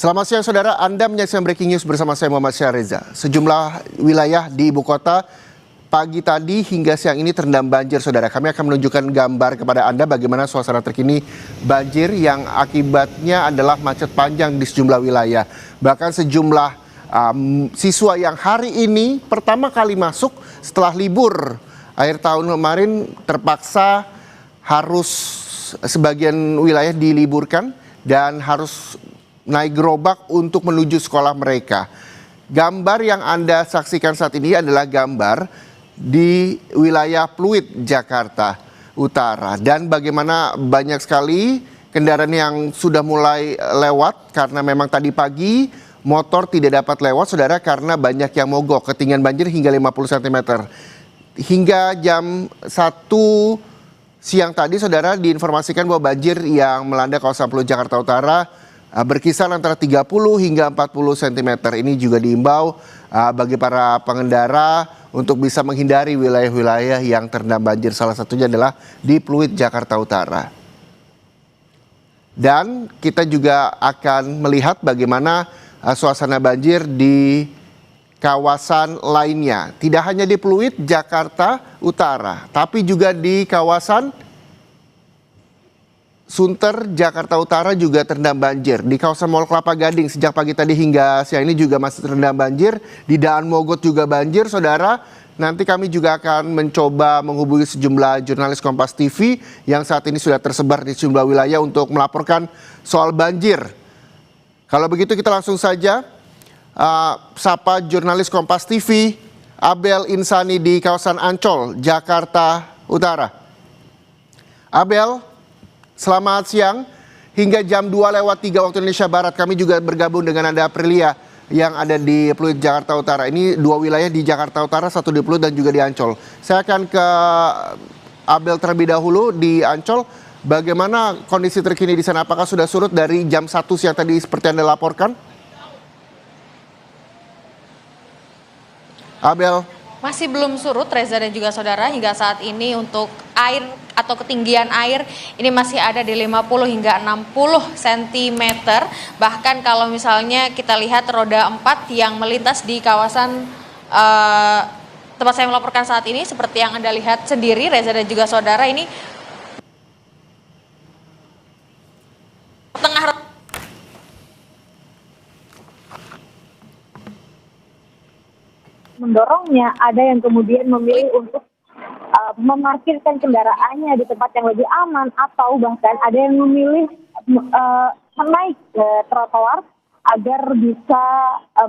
Selamat siang saudara, Anda menyaksikan Breaking News bersama saya Muhammad Syareza. Sejumlah wilayah di ibu kota pagi tadi hingga siang ini terendam banjir saudara. Kami akan menunjukkan gambar kepada Anda bagaimana suasana terkini banjir yang akibatnya adalah macet panjang di sejumlah wilayah. Bahkan sejumlah siswa yang hari ini pertama kali masuk setelah libur akhir tahun kemarin terpaksa harus sebagian wilayah diliburkan dan harus naik gerobak untuk menuju sekolah mereka. Gambar yang Anda saksikan saat ini adalah gambar di wilayah Pluit, Jakarta Utara. Dan bagaimana banyak sekali kendaraan yang sudah mulai lewat karena memang tadi pagi motor tidak dapat lewat saudara karena banyak yang mogok. Ketinggian banjir hingga 50 cm. Hingga jam 1 siang tadi saudara diinformasikan bahwa banjir yang melanda kawasan Pluit, Jakarta Utara berkisar antara 30 hingga 40 cm. Ini juga diimbau bagi para pengendara untuk bisa menghindari wilayah-wilayah yang terendam banjir. Salah satunya adalah di Pluit, Jakarta Utara. Dan kita juga akan melihat bagaimana suasana banjir di kawasan lainnya. Tidak hanya di Pluit, Jakarta Utara, tapi juga di kawasan Sunter, Jakarta Utara juga terendam banjir. Di kawasan Mall Kelapa Gading sejak pagi tadi hingga siang ini juga masih terendam banjir. Di Daan Mogot juga banjir, saudara. Nanti kami juga akan mencoba menghubungi sejumlah jurnalis Kompas TV yang saat ini sudah tersebar di sejumlah wilayah untuk melaporkan soal banjir. Kalau begitu kita langsung saja sapa jurnalis Kompas TV, Abel Insani di kawasan Ancol, Jakarta Utara. Abel, selamat siang. Hingga jam 2:03 waktu Indonesia Barat kami juga bergabung dengan Anda Aprilia yang ada di Pluit, Jakarta Utara. Ini dua wilayah di Jakarta Utara, satu di Pluit dan juga di Ancol. Saya akan ke Abel terlebih dahulu di Ancol. Bagaimana kondisi terkini di sana? Apakah sudah surut dari jam 1 siang tadi seperti Anda laporkan? Abel. Masih belum surut Reza dan juga saudara hingga saat ini untuk air atau ketinggian air ini masih ada di 50 hingga 60 cm. Bahkan kalau misalnya kita lihat roda 4 yang melintas di kawasan tempat saya melaporkan saat ini seperti yang Anda lihat sendiri Reza dan juga saudara ini tengah mendorongnya, ada yang kemudian memilih untuk memarkirkan kendaraannya di tempat yang lebih aman, atau bahkan ada yang memilih menaik ke trotoar agar bisa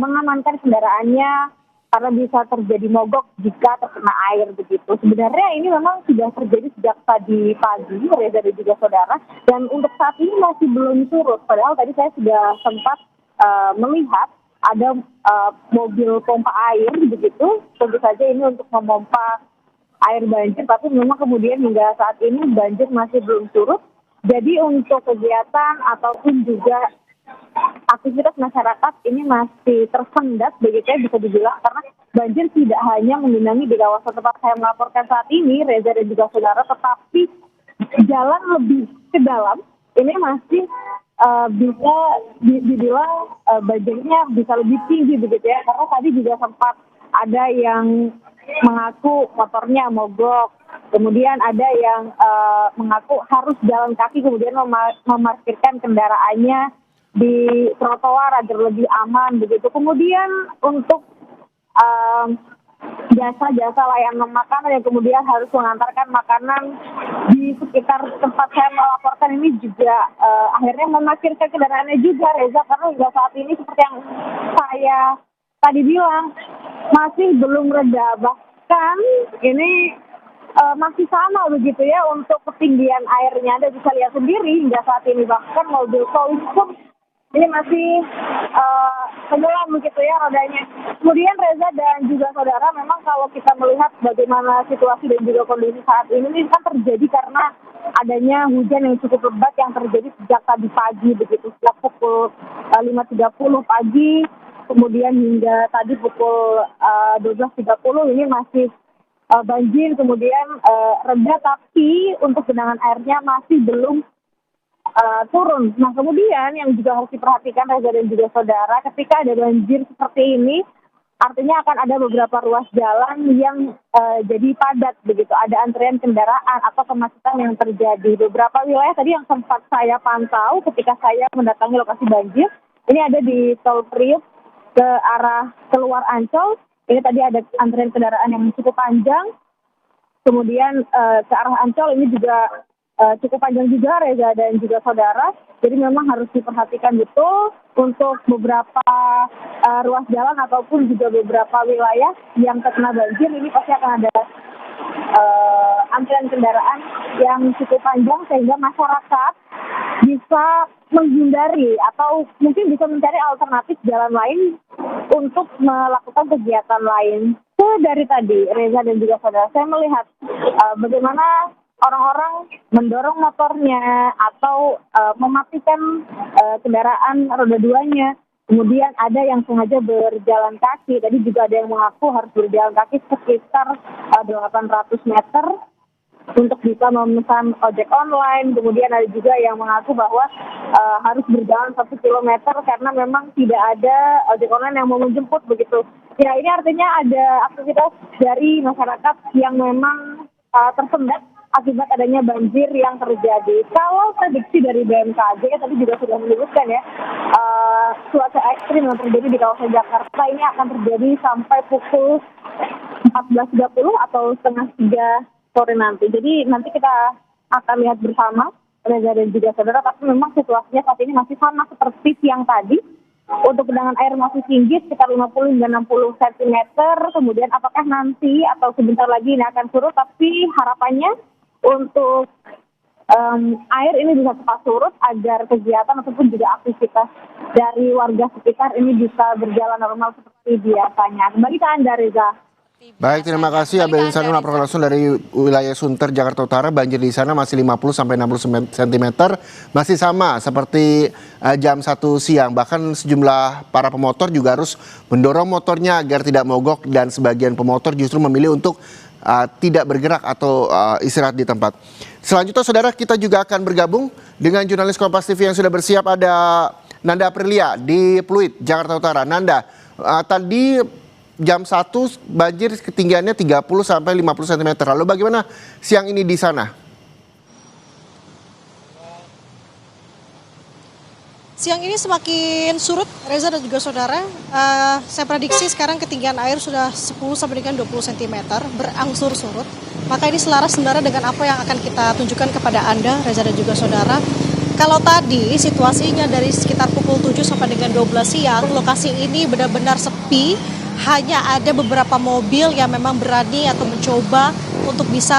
mengamankan kendaraannya karena bisa terjadi mogok jika terkena air begitu. Sebenarnya ini memang sudah terjadi sejak tadi pagi, Reza dan juga saudara, dan untuk saat ini masih belum surut. Padahal tadi saya sudah sempat melihat ada mobil pompa air begitu, tentu saja ini untuk memompa air banjir, tapi memang kemudian hingga saat ini banjir masih belum surut. Jadi untuk kegiatan ataupun juga aktivitas masyarakat ini masih tersendat begitu ya bisa dibilang, karena banjir tidak hanya menggenangi di kawasan tempat saya melaporkan saat ini, Reza dan juga saudara, tetapi jalan lebih ke dalam ini masih bisa dibilang banjirnya bisa lebih tinggi begitu ya, karena tadi juga sempat ada yang mengaku motornya mogok, kemudian ada yang mengaku harus jalan kaki kemudian memarkirkan kendaraannya di trotoar agar lebih aman begitu. Kemudian untuk jasa-jasa layanan makanan yang kemudian harus mengantarkan makanan di sekitar tempat saya melaporkan ini juga akhirnya memarkirkan kendaraannya juga, Reza, karena hingga saat ini seperti yang saya tadi bilang masih belum reda, bahkan ini masih sama begitu ya untuk ketinggian airnya. Anda bisa lihat sendiri hingga saat ini bahkan mobil tol pun ini masih tenggelam begitu ya rodanya. Kemudian Reza dan juga saudara, memang kalau kita melihat bagaimana situasi dan juga kondisi saat ini kan terjadi karena adanya hujan yang cukup lebat yang terjadi sejak tadi pagi begitu, sejak pukul 5.30 pagi, kemudian hingga tadi pukul 12.30 ini masih banjir, kemudian reda, tapi untuk genangan airnya masih belum turun. Nah, kemudian yang juga harus diperhatikan Reza dan juga saudara, ketika ada banjir seperti ini, artinya akan ada beberapa ruas jalan yang jadi padat begitu. Ada antrian kendaraan atau kemacetan yang terjadi. Beberapa wilayah tadi yang sempat saya pantau ketika saya mendatangi lokasi banjir, ini ada di Tol Priuk ke arah keluar Ancol. Ini tadi ada antrian kendaraan yang cukup panjang. Kemudian ke arah Ancol ini juga cukup panjang juga, Reza dan juga saudara. Jadi memang harus diperhatikan betul untuk beberapa ruas jalan ataupun juga beberapa wilayah yang terkena banjir. Ini pasti akan ada antrian kendaraan yang cukup panjang sehingga masyarakat bisa menghindari atau mungkin bisa mencari alternatif jalan lain untuk melakukan kegiatan lain. Dari tadi, Reza dan juga saudara, saya melihat bagaimana orang-orang mendorong motornya atau mematikan kendaraan roda duanya. Kemudian ada yang sengaja berjalan kaki. Tadi juga ada yang mengaku harus berjalan kaki sekitar 800 meter untuk bisa memesan ojek online. Kemudian ada juga yang mengaku bahwa harus berjalan 1 kilometer karena memang tidak ada ojek online yang mau menjemput begitu. Ya, ini artinya ada aktivitas dari masyarakat yang memang tersendat akibat adanya banjir yang terjadi. Kalau prediksi dari BMKG tadi juga sudah menyebutkan ya, cuaca ekstrim yang terjadi di kawasan Jakarta ini akan terjadi sampai pukul 14.30 atau setengah 3 sore nanti. Jadi nanti kita akan lihat bersama, Reza dan juga saudara, tapi memang situasinya saat ini masih sama seperti siang tadi. Untuk genangan air masih tinggi sekitar 50 hingga 60 cm. Kemudian apakah nanti atau sebentar lagi ini akan surut, tapi harapannya untuk air ini bisa cepat surut agar kegiatan ataupun juga aktivitas dari warga sekitar ini bisa berjalan normal seperti biasanya. Kembali ke Anda, Reza. Baik, terima kasih Abel Insani melaporkan langsung dari wilayah Sunter, Jakarta Utara. Banjir di sana masih 50 sampai 60 cm, masih sama seperti jam 1 siang. Bahkan sejumlah para pemotor juga harus mendorong motornya agar tidak mogok dan sebagian pemotor justru memilih untuk tidak bergerak atau istirahat di tempat. Selanjutnya saudara, kita juga akan bergabung dengan jurnalis Kompas TV yang sudah bersiap. Ada Nanda Aprilia di Pluit, Jakarta Utara. Nanda, tadi jam 1 banjir ketinggiannya 30 sampai 50 cm. Lalu bagaimana siang ini di sana? Siang ini semakin surut, Reza dan juga saudara. Saya prediksi sekarang ketinggian air sudah 10 sampai dengan 20 cm, berangsur surut. Maka ini selaras sebenarnya dengan apa yang akan kita tunjukkan kepada Anda, Reza dan juga saudara. Kalau tadi situasinya dari sekitar pukul 7 sampai dengan 12 siang, lokasi ini benar-benar sepi. Hanya ada beberapa mobil yang memang berani atau mencoba untuk bisa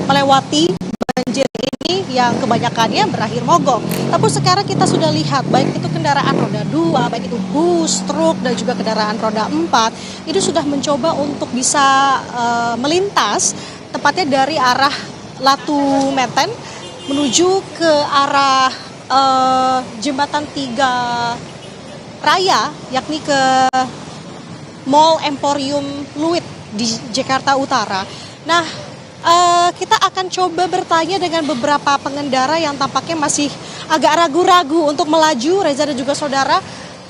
melewati banjir ini yang kebanyakannya berakhir mogok. Tapi sekarang kita sudah lihat baik itu kendaraan roda 2, baik itu bus, truk, dan juga kendaraan roda 4, itu sudah mencoba untuk bisa melintas, tepatnya dari arah Latu Meten menuju ke arah Jembatan 3 Raya, yakni ke Mall Emporium Pluit di Jakarta Utara. Nah, kita akan coba bertanya dengan beberapa pengendara yang tampaknya masih agak ragu-ragu untuk melaju, Reza dan juga saudara.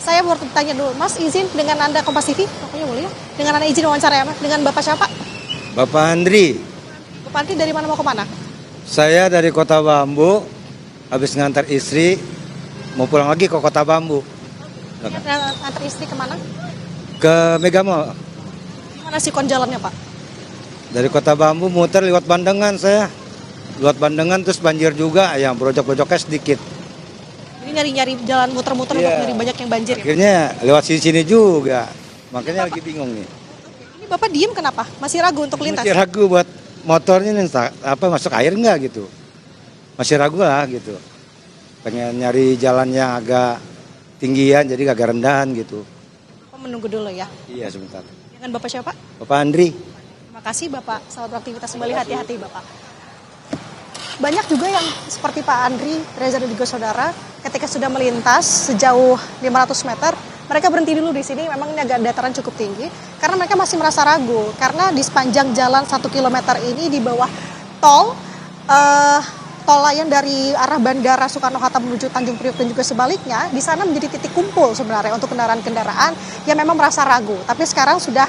Saya mau bertanya dulu, Mas, izin dengan Anda Kompas TV? Pokoknya boleh ya? Dengan Anda izin wawancara ya, Mas? Dengan Bapak siapa? Bapak Andri. Bapak Andri dari mana mau ke mana? Saya dari Kota Bambu, habis ngantar istri, mau pulang lagi ke Kota Bambu. Antar istri kemana? Ke Mega Mall. Gimana sih kon jalannya, Pak? Dari Kota Bambu muter lewat Bandengan saya. Lewat Bandengan terus banjir juga, yang brojok-brojoknya sedikit. Ini nyari-nyari jalan muter-muter untuk nyari banyak yang banjir ya? Akhirnya lewat sini-sini juga. Makanya lagi bingung nih. Ini Bapak diem kenapa? Masih ragu untuk lintas? Masih ragu buat motornya nih, masuk air nggak gitu. Masih ragu lah gitu. Pengen nyari jalan yang agak tinggian jadi agak rendahan gitu. Menunggu dulu ya. Iya, sebentar. Dengan Bapak siapa? Bapak Andri. Terima kasih Bapak. Selamat beraktivitas kembali, hati-hati Bapak. Banyak juga yang seperti Pak Andri, Reza dan juga saudara, ketika sudah melintas sejauh 500 meter, mereka berhenti dulu di sini. Memang ini agak dataran cukup tinggi, karena mereka masih merasa ragu. Karena di sepanjang jalan 1 km ini di bawah tol, tol layang dari arah Bandara Soekarno-Hatta menuju Tanjung Priok dan juga sebaliknya, di sana menjadi titik kumpul sebenarnya untuk kendaraan-kendaraan yang memang merasa ragu. Tapi sekarang sudah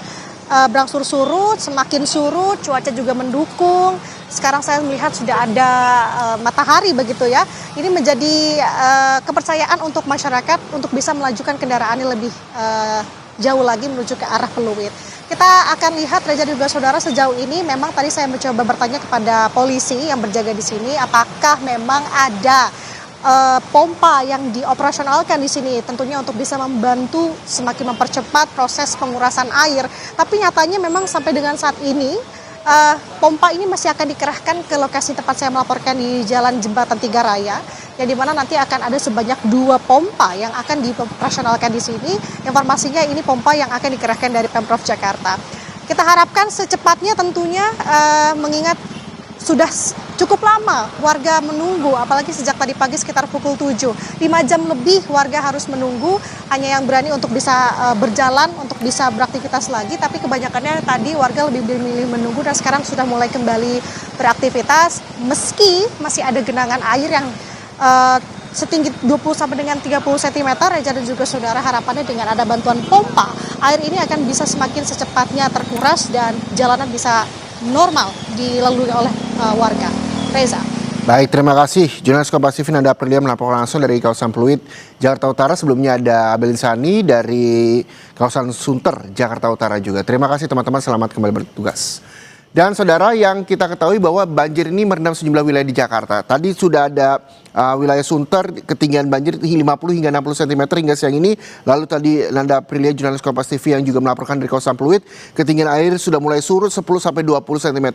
berangsur surut, semakin surut, cuaca juga mendukung. Sekarang saya melihat sudah ada matahari begitu ya. Ini menjadi kepercayaan untuk masyarakat untuk bisa melajukan kendaraannya lebih jauh lagi menuju ke arah Peluit. Kita akan lihat Reza dan juga saudara sejauh ini memang tadi saya mencoba bertanya kepada polisi yang berjaga di sini apakah memang ada pompa yang dioperasionalkan di sini tentunya untuk bisa membantu semakin mempercepat proses pengurasan air. Tapi nyatanya memang sampai dengan saat ini pompa ini masih akan dikerahkan ke lokasi tempat saya melaporkan di Jalan Jembatan Tiga Raya, yang dimana nanti akan ada sebanyak 2 pompa yang akan dioperasionalkan di sini. Informasinya ini pompa yang akan dikerahkan dari Pemprov Jakarta. Kita harapkan secepatnya tentunya mengingat sudah cukup lama warga menunggu, apalagi sejak tadi pagi sekitar pukul 7. 5 jam lebih warga harus menunggu, hanya yang berani untuk bisa berjalan, untuk bisa beraktivitas lagi. Tapi kebanyakannya tadi warga lebih memilih menunggu dan sekarang sudah mulai kembali beraktivitas. Meski masih ada genangan air yang setinggi 20 sampai dengan 30 cm, Reza dan juga saudara, harapannya dengan ada bantuan pompa, air ini akan bisa semakin secepatnya terkuras dan jalanan bisa normal dilalui oleh warga. Reza. Baik, terima kasih. Jurnalis Kompas TV Nanda Aprilia melaporkan langsung dari kawasan Pluit, Jakarta Utara. Sebelumnya ada Abel Insani dari kawasan Sunter, Jakarta Utara juga. Terima kasih teman-teman, selamat kembali bertugas. Dan saudara, yang kita ketahui bahwa banjir ini merendam sejumlah wilayah di Jakarta. Tadi sudah ada wilayah Sunter, ketinggian banjir 50 hingga 60 cm hingga siang ini. Lalu tadi Nanda Aprilia, jurnalis Kompas TV yang juga melaporkan dari kawasan Pluit, ketinggian air sudah mulai surut 10 sampai 20 cm.